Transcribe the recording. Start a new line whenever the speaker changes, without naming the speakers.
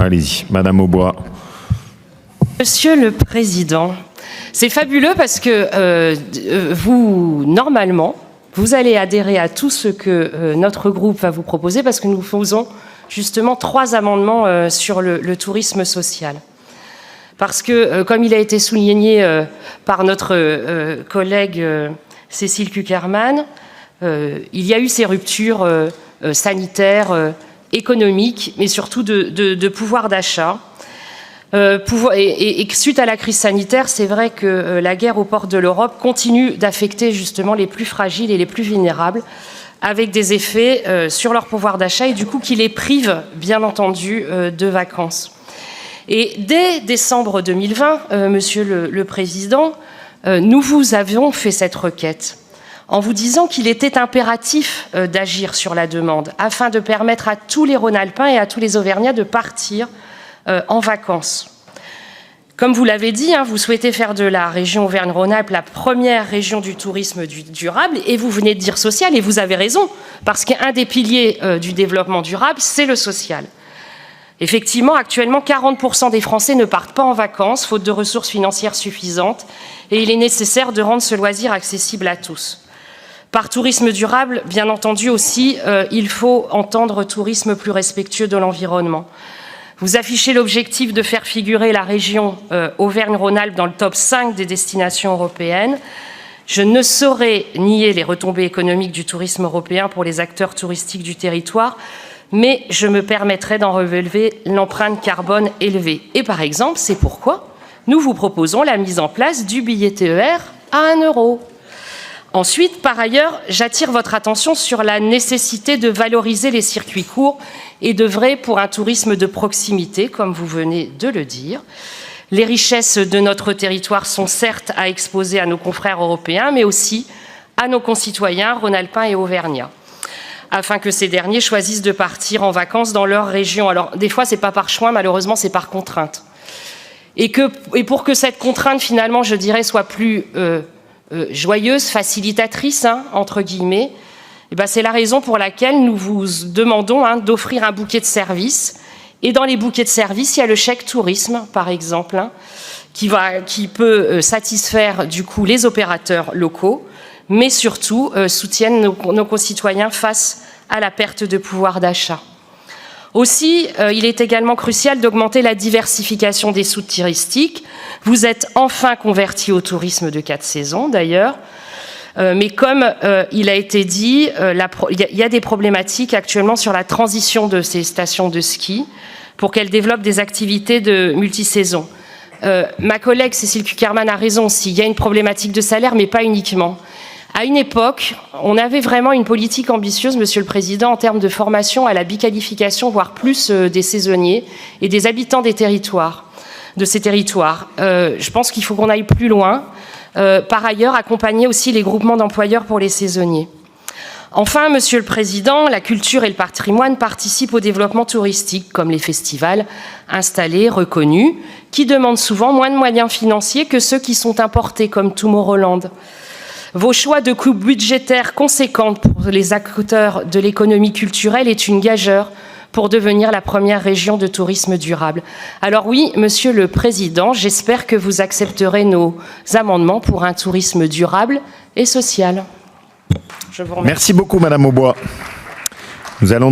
Allez-y, Madame Aubois.
Monsieur le Président, c'est fabuleux parce que normalement, vous allez adhérer à tout ce que notre groupe va vous proposer parce que nous faisons justement 3 amendements sur le tourisme social. Parce que, comme il a été souligné par notre collègue Cécile Cukierman, il y a eu ces ruptures sanitaires, économiques, mais surtout de pouvoir d'achat. Et suite à la crise sanitaire, c'est vrai que la guerre aux portes de l'Europe continue d'affecter justement les plus fragiles et les plus vulnérables, avec des effets sur leur pouvoir d'achat et du coup qui les privent, bien entendu, de vacances. Et dès décembre 2020, Monsieur le Président, nous vous avions fait cette requête en vous disant qu'il était impératif d'agir sur la demande afin de permettre à tous les Rhône-Alpins et à tous les Auvergnats de partir en vacances. Comme vous l'avez dit, vous souhaitez faire de la région Auvergne-Rhône-Alpes la première région du tourisme durable, et vous venez de dire social, et vous avez raison, parce qu'un des piliers du développement durable, c'est le social. Effectivement, actuellement, 40% des Français ne partent pas en vacances, faute de ressources financières suffisantes, et il est nécessaire de rendre ce loisir accessible à tous. Par tourisme durable, bien entendu aussi, il faut entendre tourisme plus respectueux de l'environnement. Vous affichez l'objectif de faire figurer la région Auvergne-Rhône-Alpes dans le top 5 des destinations européennes. Je ne saurais nier les retombées économiques du tourisme européen pour les acteurs touristiques du territoire, mais je me permettrai d'en relever l'empreinte carbone élevée. Et par exemple, c'est pourquoi nous vous proposons la mise en place du billet TER à 1 €. Ensuite, par ailleurs, j'attire votre attention sur la nécessité de valoriser les circuits courts et d'œuvrer pour un tourisme de proximité, comme vous venez de le dire. Les richesses de notre territoire sont certes à exposer à nos confrères européens, mais aussi à nos concitoyens rhône-alpins et auvergnats, afin que ces derniers choisissent de partir en vacances dans leur région. Alors, des fois, ce n'est pas par choix, malheureusement, c'est par contrainte. Et pour que cette contrainte, finalement, je dirais, soit plus joyeuse, facilitatrice, entre guillemets, c'est la raison pour laquelle nous vous demandons d'offrir un bouquet de services. Et dans les bouquets de services, il y a le chèque tourisme, par exemple, qui peut satisfaire du coup les opérateurs locaux, mais surtout soutiennent nos concitoyens face à la perte de pouvoir d'achat. Aussi, il est également crucial d'augmenter la diversification des sites touristiques. Vous êtes enfin convertis au tourisme de 4 saisons, d'ailleurs. Mais comme il a été dit, il y a des problématiques actuellement sur la transition de ces stations de ski pour qu'elles développent des activités de multisaison. Ma collègue Cécile Cukierman a raison aussi, il y a une problématique de salaire, mais pas uniquement. À une époque, on avait vraiment une politique ambitieuse, Monsieur le Président, en termes de formation à la biqualification, voire plus des saisonniers et des habitants des territoires, de ces territoires. Je pense qu'il faut qu'on aille plus loin. Par ailleurs, accompagner aussi les groupements d'employeurs pour les saisonniers. Enfin, Monsieur le Président, la culture et le patrimoine participent au développement touristique, comme les festivals installés, reconnus, qui demandent souvent moins de moyens financiers que ceux qui sont importés, comme Tomorrowland. Vos choix de coupes budgétaires conséquentes pour les acteurs de l'économie culturelle est une gageure pour devenir la première région de tourisme durable. Alors oui, Monsieur le Président, j'espère que vous accepterez nos amendements pour un tourisme durable et social. Je vous remercie.
Merci beaucoup, Madame Aubois. Nous allons